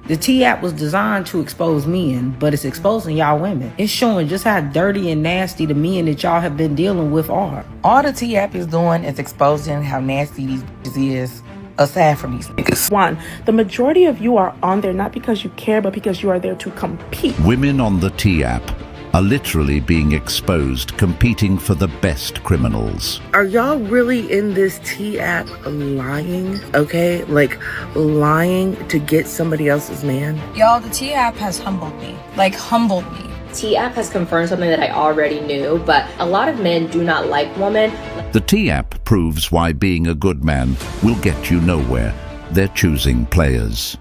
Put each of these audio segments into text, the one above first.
The T-app was designed to expose men, but it's exposing y'all women. It's showing just how dirty and nasty the men that y'all have been dealing with are. All the T-app is doing is exposing how nasty these bitches is, aside from these niggas. One, the majority of you are on there not because you care, but because you are there to compete. Women on the T-app are literally being exposed, competing for the best criminals. Are y'all really in this T-app lying? Okay, like lying to get somebody else's man? Y'all, the T-app has humbled me. Like, humbled me. T-app has confirmed something that I already knew, but a lot of men do not like women. The T-app proves why being a good man will get you nowhere. They're choosing players.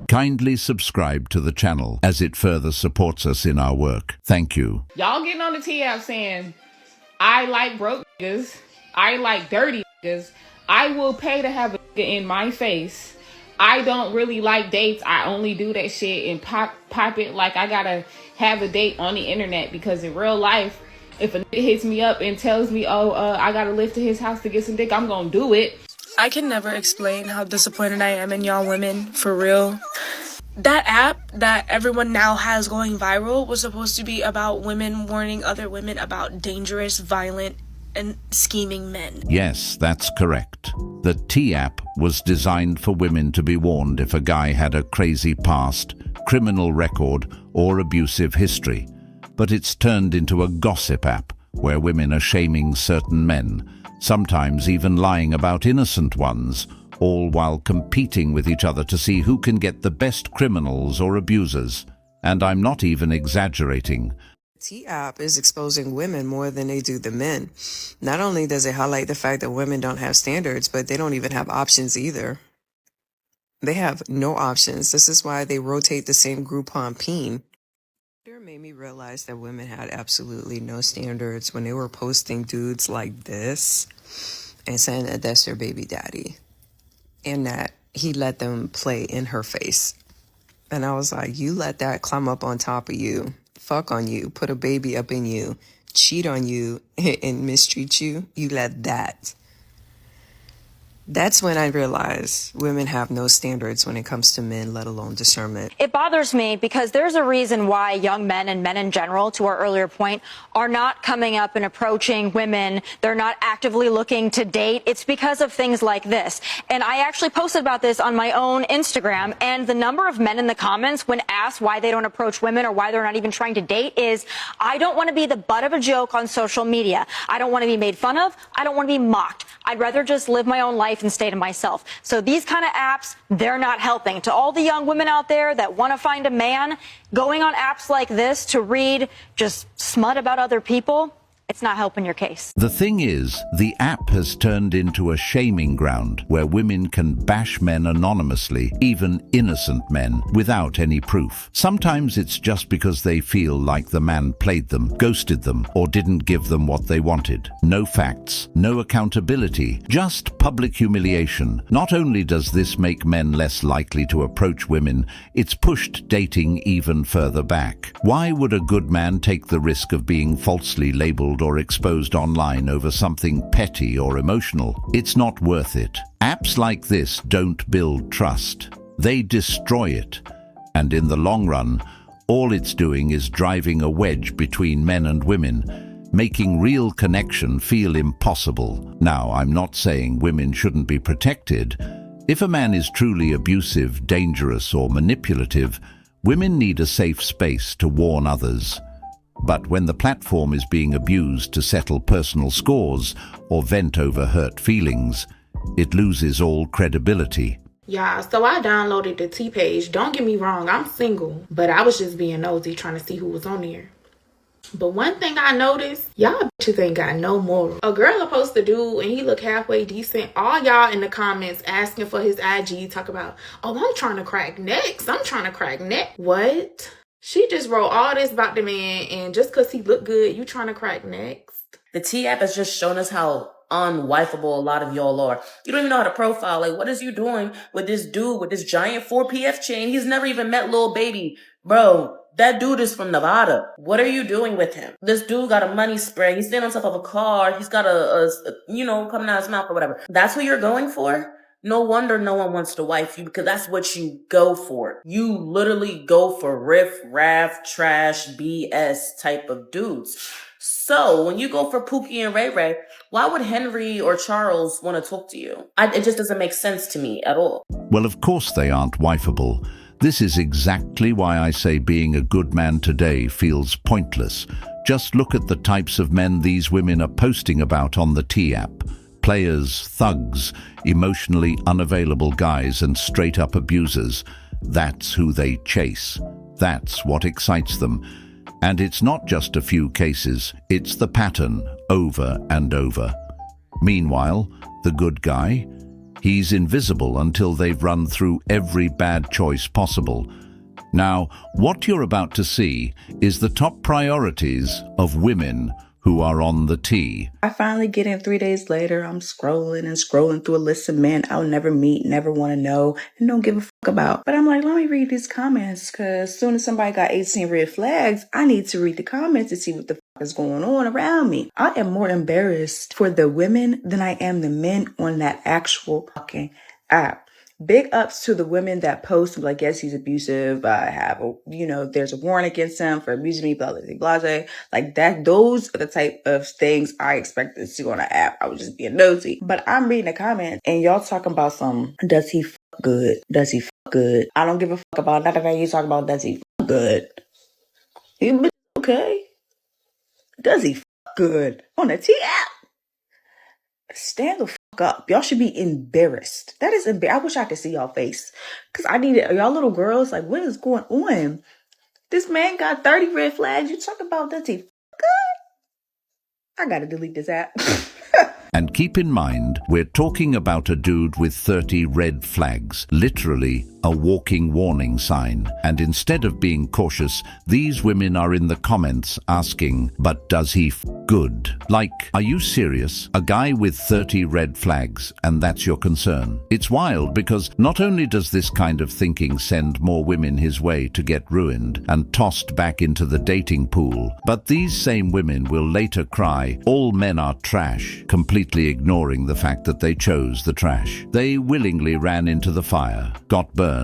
Kindly subscribe to the channel as it further supports us in our work. Thank you. Y'all getting on the T-app saying, I like broke niggas, I like dirty niggas, I will pay to have a nigga in my face. I don't really like dates. I only do that shit and pop it like I gotta have a date on the internet, because in real life, if a nigga hits me up and tells me, I gotta lift to his house to get some dick, I'm gonna do it. I can never explain how disappointed I am in y'all women, for real. That app that everyone now has going viral was supposed to be about women warning other women about dangerous, violent, and scheming men. Yes, that's correct. The T-app was designed for women to be warned if a guy had a crazy past, criminal record, or abusive history. But it's turned into a gossip app where women are shaming certain men, sometimes even lying about innocent ones, all while competing with each other to see who can get the best criminals or abusers. And I'm not even exaggerating. T-app is exposing women more than they do the men. Not only does it highlight the fact that women don't have standards, but they don't even have options either. They have no options. This is why they rotate the same Groupon peen. It made me realize that women had absolutely no standards when they were posting dudes like this and saying that that's their baby daddy and that he let them play in her face. And I was like, you let that climb up on top of you, fuck on you, put a baby up in you, cheat on you, and mistreat you. You let that. That's when I realized women have no standards when it comes to men, let alone discernment. It bothers me because there's a reason why young men and men in general, to our earlier point, are not coming up and approaching women. They're not actively looking to date. It's because of things like this. And I actually posted about this on my own Instagram, and the number of men in the comments when asked why they don't approach women or why they're not even trying to date is, I don't want to be the butt of a joke on social media. I don't want to be made fun of. I don't want to be mocked. I'd rather just live my own life and stay to myself. So these kind of apps, they're not helping. To all the young women out there that want to find a man, going on apps like this to read just smut about other people, it's not helping your case. The thing is, the app has turned into a shaming ground where women can bash men anonymously, even innocent men, without any proof. Sometimes it's just because they feel like the man played them, ghosted them, or didn't give them what they wanted. No facts, no accountability, just public humiliation. Not only does this make men less likely to approach women, it's pushed dating even further back. Why would a good man take the risk of being falsely labeled or exposed online over something petty or emotional? It's not worth it. Apps like this don't build trust. They destroy it. And in the long run, all it's doing is driving a wedge between men and women, making real connection feel impossible. Now, I'm not saying women shouldn't be protected. If a man is truly abusive, dangerous, or manipulative, women need a safe space to warn others. But when the platform is being abused to settle personal scores or vent over hurt feelings, it loses all credibility. Yeah, so I downloaded the T page. Don't get me wrong, I'm single, but I was just being nosy trying to see who was on there. But one thing I noticed, y'all bitches ain't got no moral. A girl will post a dude and he look halfway decent. All y'all in the comments asking for his IG, talk about, oh, I'm trying to crack necks. I'm trying to crack neck. What? She just wrote all this about the man, and just because he look good, you trying to crack necks? The T app has just shown us how unwifable a lot of y'all are. You don't even know how to profile. Like, what is you doing with this dude with this giant 4PF chain? He's never even met Lil Baby. Bro, that dude is from Nevada. What are you doing with him? This dude got a money spray. He's standing on top of a car. He's got a coming out of his mouth or whatever. That's what you're going for? No wonder no one wants to wife you, because that's what you go for. You literally go for riff, raff, trash, BS type of dudes. So when you go for Pookie and Ray Ray, why would Henry or Charles want to talk to you? It just doesn't make sense to me at all. Well, of course they aren't wifeable. This is exactly why I say being a good man today feels pointless. Just look at the types of men these women are posting about on the T app. Players, thugs, emotionally unavailable guys, and straight-up abusers. That's who they chase. That's what excites them. And it's not just a few cases, it's the pattern, over and over. Meanwhile, the good guy? He's invisible until they've run through every bad choice possible. Now, what you're about to see is the top priorities of women who are on the T. I finally get in 3 days later. I'm scrolling through a list of men I'll never meet, never want to know, and don't give a fuck about. But I'm like, let me read these comments, because as soon as somebody got 18 red flags, I need to read the comments to see what the fuck is going on around me. I am more embarrassed for the women than I am the men on that actual fucking app. Big ups to the women that post, like, yes, he's abusive. I have, there's a warrant against him for abusing me, blah, blah, blah, blah. Like that, those are the type of things I expect to see on an app. I was just being nosy. But I'm reading the comments and y'all talking about does he fuck good? Does he fuck good? I don't give a fuck about that. You talking about, does he fuck good? Okay. Does he fuck good? On the T app? Stand the fuck up. Y'all should be embarrassed. That is embarrassing. I wish I could see y'all face. Because I need it. Y'all little girls, like, what is going on? This man got 30 red flags. You talk about, does he fuck good? I gotta delete this app. And keep in mind, we're talking about a dude with 30 red flags, literally a walking warning sign. And instead of being cautious, these women are in the comments asking, but does he good? Like, are you serious? A guy with 30 red flags, and that's your concern? It's wild because not only does this kind of thinking send more women his way to get ruined and tossed back into the dating pool, but these same women will later cry, all men are trash, completely ignoring the fact that they chose the trash. They willingly ran into the fire, got burned,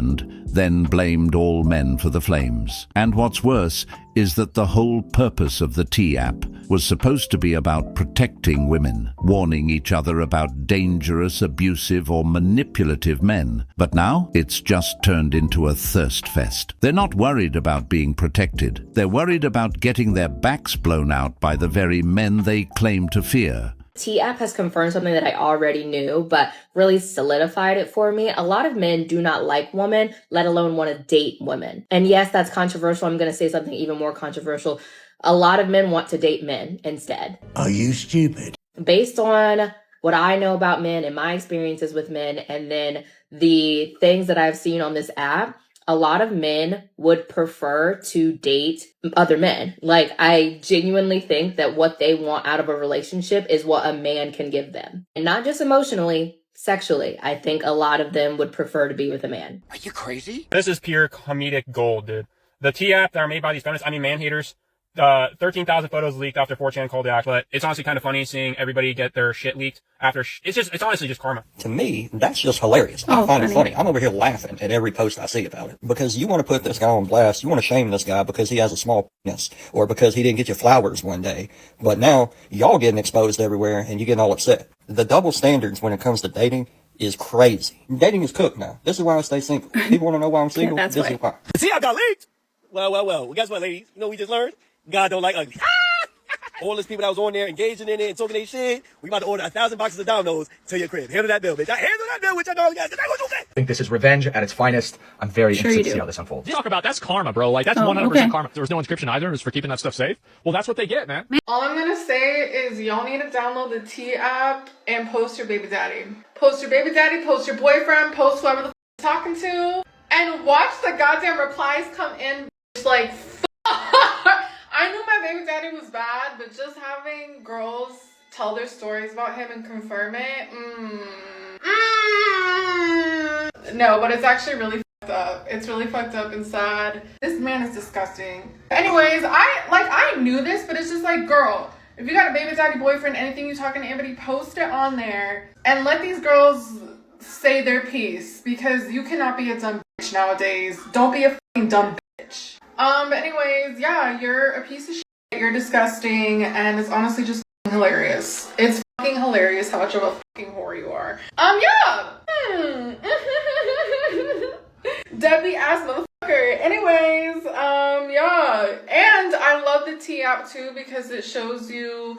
then blamed all men for the flames. And what's worse is that the whole purpose of the T app was supposed to be about protecting women, warning each other about dangerous, abusive, or manipulative men. But now it's just turned into a thirst fest. They're not worried about being protected. They're worried about getting their backs blown out by the very men they claim to fear. T-App has confirmed something that I already knew, but really solidified it for me. A lot of men do not like women, let alone want to date women. And yes, that's controversial. I'm going to say something even more controversial. A lot of men want to date men instead. Are you stupid? Based on what I know about men and my experiences with men, and then the things that I've seen on this app, a lot of men would prefer to date other men. Like, I genuinely think that what they want out of a relationship is what a man can give them. And not just emotionally, sexually. I think a lot of them would prefer to be with a man. Are you crazy? This is pure comedic gold, dude. The T-app that are made by these feminists, man haters, 13,000 photos leaked after 4chan called the act, but it's honestly kind of funny seeing everybody get their shit leaked after it's honestly just karma. To me, that's just hilarious. I find it funny. I'm over here laughing at every post I see about it, because you want to put this guy on blast. You want to shame this guy because he has a small penis, or because he didn't get you flowers one day. But now y'all getting exposed everywhere and you getting all upset. The double standards when it comes to dating is crazy. Dating is cooked now. This is why I stay single. People want to know why I'm single. This is why. See, I got leaked. Well. Well, guess what, ladies? You know what we just learned? God don't like ugly. All those people that was on there engaging in it and talking their shit, we about to order 1,000 boxes of Domino's to your crib. Handle that bill, bitch. Handle that bill with your dog guys. I think this is revenge at its finest. I'm very interested to see how this unfolds. You talk about that's karma, bro. Like, that's 100% karma. There was no inscription either. It was for keeping that stuff safe. Well, that's what they get, man. All I'm gonna say is y'all need to download the T app and post your baby daddy. Post your baby daddy, post your boyfriend, post whoever the f you're talking to, and watch the goddamn replies come in. Like, I knew my baby daddy was bad, but just having girls tell their stories about him and confirm it, no, but it's actually really fucked up. It's really fucked up and sad. This man is disgusting. Anyways, I knew this, but it's just like, girl, if you got a baby daddy boyfriend, anything you talking to anybody, post it on there and let these girls say their piece, because you cannot be a dumb bitch nowadays. Don't be a fucking dumb bitch. Anyways, yeah, you're a piece of shit. You're disgusting, and it's honestly just hilarious. It's fucking hilarious how much of a fucking whore you are. Yeah. Deadly ass motherfucker. Anyways, yeah. And I love the T app too, because it shows you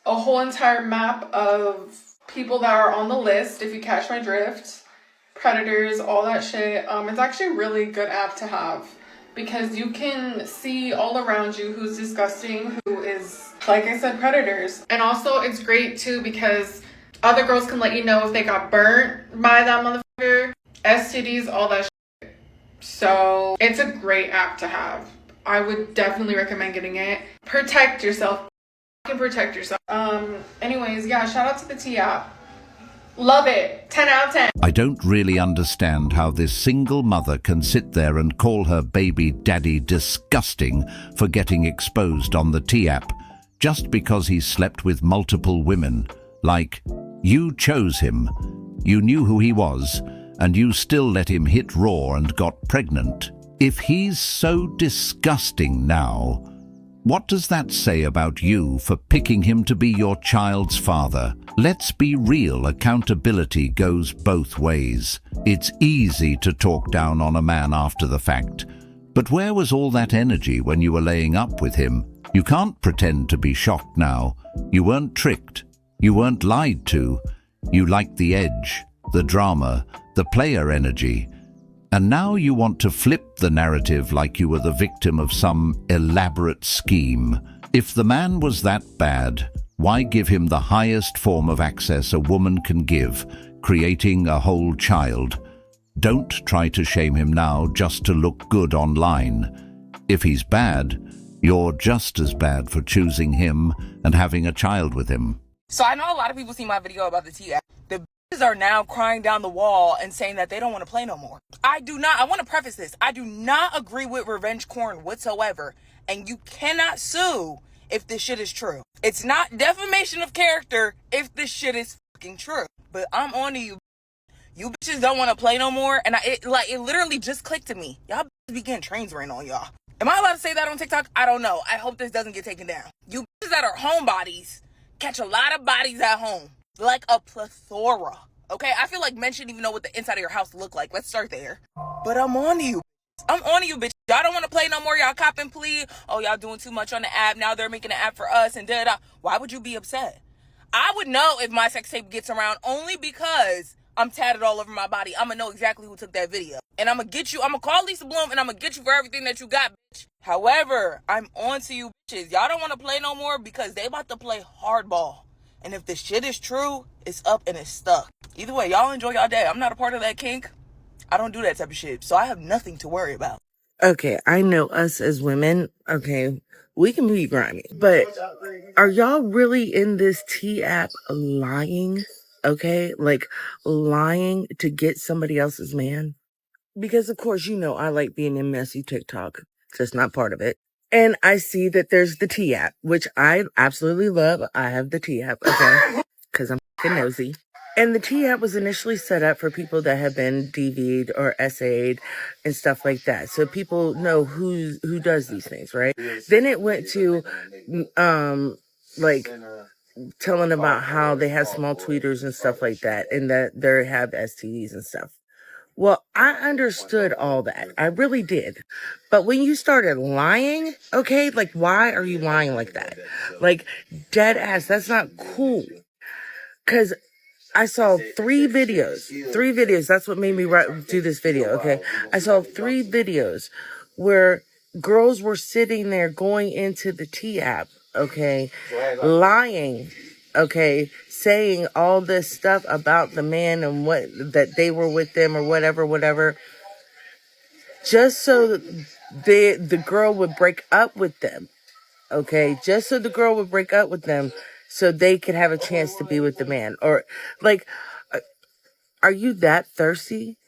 a whole entire map of people that are on the list, if you catch my drift. Predators, all that shit. It's actually a really good app to have, because you can see all around you who's disgusting, who is, like I said, predators. And also it's great too, because other girls can let you know if they got burnt by that motherfucker, STDs, all that shit. So it's a great app to have. I would definitely recommend getting it. Protect yourself. You can protect yourself. Anyways, yeah, shout out to the T app. Love it. 10 out of 10. I don't really understand how this single mother can sit there and call her baby daddy disgusting for getting exposed on the T app just because he slept with multiple women. Like, you chose him, you knew who he was, and you still let him hit raw and got pregnant. If he's so disgusting now, what does that say about you for picking him to be your child's father? Let's be real, accountability goes both ways. It's easy to talk down on a man after the fact, but where was all that energy when you were laying up with him? You can't pretend to be shocked now. You weren't tricked. You weren't lied to. You liked the edge, the drama, the player energy. And now you want to flip the narrative like you were the victim of some elaborate scheme. If the man was that bad, why give him the highest form of access a woman can give, creating a whole child? Don't try to shame him now just to look good online. If he's bad, you're just as bad for choosing him and having a child with him. So I know a lot of people see my video about the T app. The bitches are now crying down the wall and saying that they don't want to play no more. I want to preface this. I do not agree with revenge porn whatsoever. And you cannot sue if this shit is true. It's not defamation of character if this shit is fucking true. But I'm on to you. You bitches don't want to play no more. And it literally just clicked to me. Y'all bitches be getting trains ran on y'all. Am I allowed to say that on TikTok? I don't know. I hope this doesn't get taken down. You bitches that are homebodies catch a lot of bodies at home. Like a plethora. Okay? I feel like men shouldn't even know what the inside of your house look like. Let's start there. But I'm on to you. I'm on to you, bitch. Y'all don't want to play no more. Y'all cop and plea. Oh, y'all doing too much on the app. Now they're making an app for us and da-da. Why would you be upset? I would know if my sex tape gets around only because I'm tatted all over my body. I'm going to know exactly who took that video. And I'm going to get you. I'm going to call Lisa Bloom and I'm going to get you for everything that you got, bitch. However, I'm on to you, bitches. Y'all don't want to play no more because they about to play hardball. And if this shit is true, it's up and it's stuck. Either way, y'all enjoy y'all day. I'm not a part of that kink. I don't do that type of shit. So I have nothing to worry about. Okay, I know us as women, okay, we can be grimy, but are y'all really in this T app lying? Okay, like lying to get somebody else's man? Because of course, you know, I like being in messy TikTok. Just not part of it. And I see that there's the T app, which I absolutely love. I have the T app, okay, because I'm fucking nosy. And the T app was initially set up for people that have been DV'd or SA'd and stuff like that. So people know who does these things, right? Then it went to, like telling about how they have small tweeters and stuff like that, and that they have STDs and stuff. Well, I understood all that. I really did. But when you started lying, okay, like, why are you lying like that? Like, dead ass, that's not cool. Because I saw three videos. That's what made me do this video, okay? I saw 3 videos where girls were sitting there going into the T app, okay, lying, okay, saying all this stuff about the man and what that they were with them or whatever, just so the girl would break up with them, okay, just so the girl would break up with them so they could have a chance to be with the man. Or like, are you that thirsty?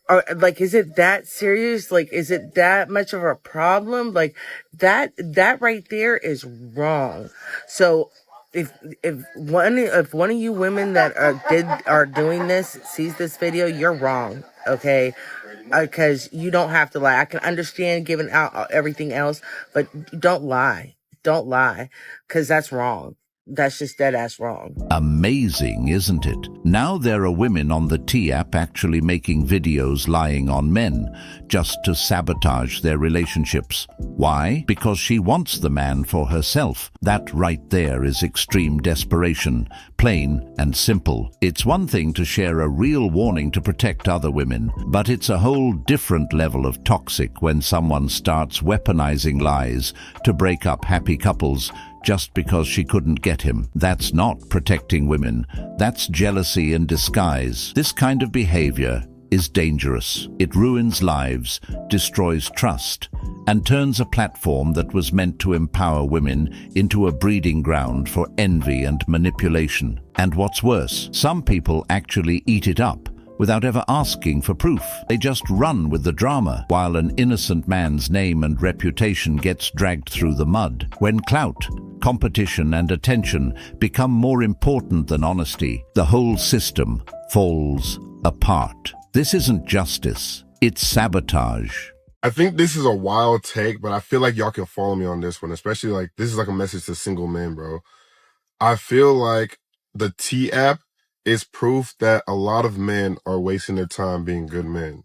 Or like, is it that serious? Like, is it that much of a problem? Like that right there is wrong. So if one of you women that are doing this sees this video, you're wrong. Okay, because you don't have to lie. I can understand giving out everything else, but don't lie. Don't lie, because that's wrong. That's just dead ass wrong. Amazing, isn't it? Now there are women on the T-app actually making videos lying on men just to sabotage their relationships. Why? Because she wants the man for herself. That right there is extreme desperation. Plain and simple. It's one thing to share a real warning to protect other women, but it's a whole different level of toxic when someone starts weaponizing lies to break up happy couples just because she couldn't get him. That's not protecting women. That's jealousy in disguise. This kind of behavior is dangerous. It ruins lives, destroys trust, and turns a platform that was meant to empower women into a breeding ground for envy and manipulation. And what's worse, some people actually eat it up without ever asking for proof. They just run with the drama, while an innocent man's name and reputation gets dragged through the mud. When clout, competition, and attention become more important than honesty, the whole system falls apart. This isn't justice, it's sabotage. I think this is a wild take, but I feel like y'all can follow me on this one, especially like this is like a message to single men, bro. I feel like the T app is proof that a lot of men are wasting their time being good men.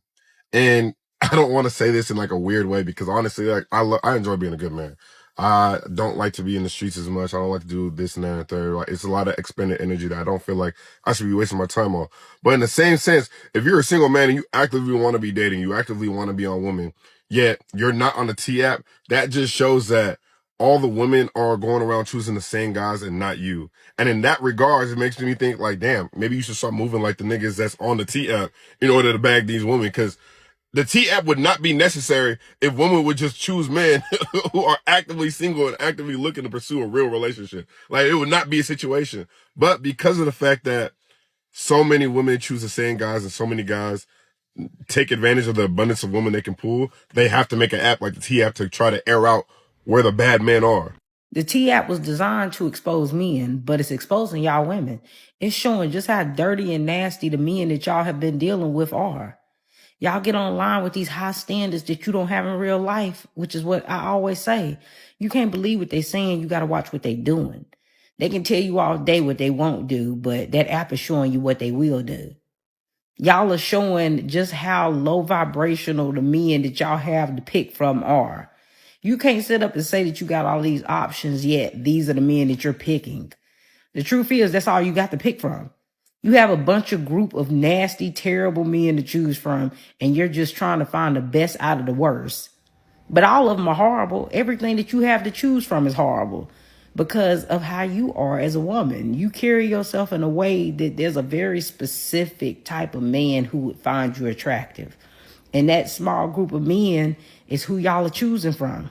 And I don't want to say this in like a weird way because honestly, like I enjoy being a good man. I don't like to be in the streets as much. I don't like to do this and that and the third. Like, it's a lot of expended energy that I don't feel like I should be wasting my time on. But in the same sense, if you're a single man and you actively want to be dating, you actively want to be on women, yet you're not on the T app, that just shows that all the women are going around choosing the same guys and not you. And in that regards, it makes me think like, damn, maybe you should start moving like the niggas that's on the T app in order to bag these women. Cause the T app would not be necessary if women would just choose men who are actively single and actively looking to pursue a real relationship. Like, it would not be a situation. But because of the fact that so many women choose the same guys and so many guys take advantage of the abundance of women they can pull, they have to make an app like the T app to try to air out where the bad men are. The T app was designed to expose men, but it's exposing y'all women. It's showing just how dirty and nasty the men that y'all have been dealing with are. Y'all get online with these high standards that you don't have in real life, which is what I always say. You can't believe what they're saying. You got to watch what they're doing. They can tell you all day what they won't do, but that app is showing you what they will do. Y'all are showing just how low vibrational the men that y'all have to pick from are. You can't sit up and say that you got all these options yet. These are the men that you're picking. The truth is that's all you got to pick from. You have a bunch of group of nasty, terrible men to choose from, and you're just trying to find the best out of the worst. But all of them are horrible. Everything that you have to choose from is horrible because of how you are as a woman. You carry yourself in a way that there's a very specific type of man who would find you attractive. And that small group of men is who y'all are choosing from.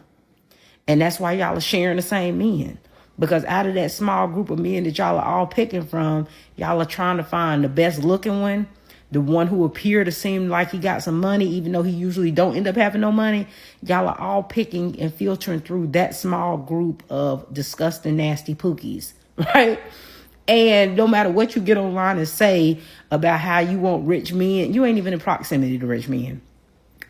And that's why y'all are sharing the same men. Because out of that small group of men that y'all are all picking from, y'all are trying to find the best looking one, the one who appear to seem like he got some money, even though he usually don't end up having no money. Y'all are all picking and filtering through that small group of disgusting, nasty pookies, right? And no matter what you get online and say about how you want rich men, you ain't even in proximity to rich men.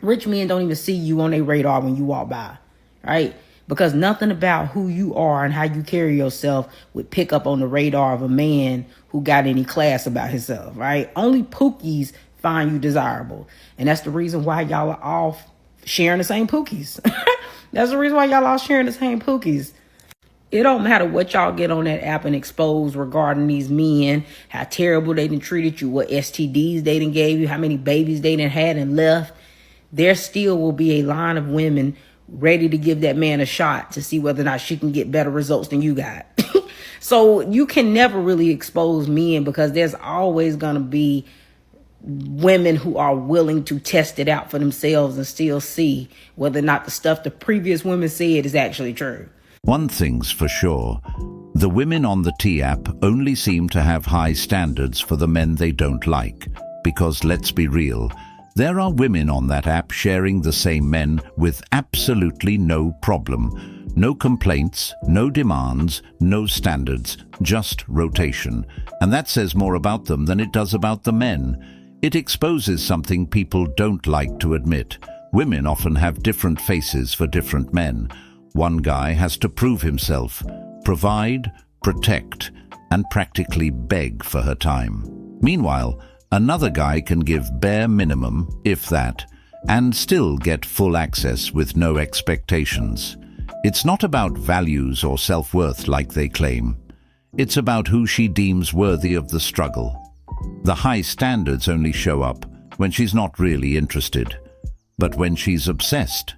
Rich men don't even see you on their radar when you walk by, right? Because nothing about who you are and how you carry yourself would pick up on the radar of a man who got any class about himself, right? Only pookies find you desirable. And that's the reason why y'all are all sharing the same pookies. That's the reason why y'all all sharing the same pookies. It don't matter what y'all get on that app and expose regarding these men, how terrible they done treated you, what STDs they done gave you, how many babies they done had and left. There still will be a line of women ready to give that man a shot to see whether or not she can get better results than you got. So you can never really expose men because there's always going to be women who are willing to test it out for themselves and still see whether or not the stuff the previous women said is actually true. One thing's for sure, the women on the T-app only seem to have high standards for the men they don't like. Because let's be real, there are women on that app sharing the same men with absolutely no problem. No complaints, no demands, no standards, just rotation. And that says more about them than it does about the men. It exposes something people don't like to admit. Women often have different faces for different men. One guy has to prove himself, provide, protect, and practically beg for her time. Meanwhile, another guy can give bare minimum, if that, and still get full access with no expectations. It's not about values or self-worth like they claim. It's about who she deems worthy of the struggle. The high standards only show up when she's not really interested. But when she's obsessed,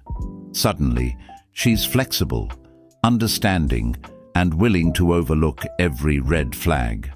suddenly she's flexible, understanding, and willing to overlook every red flag.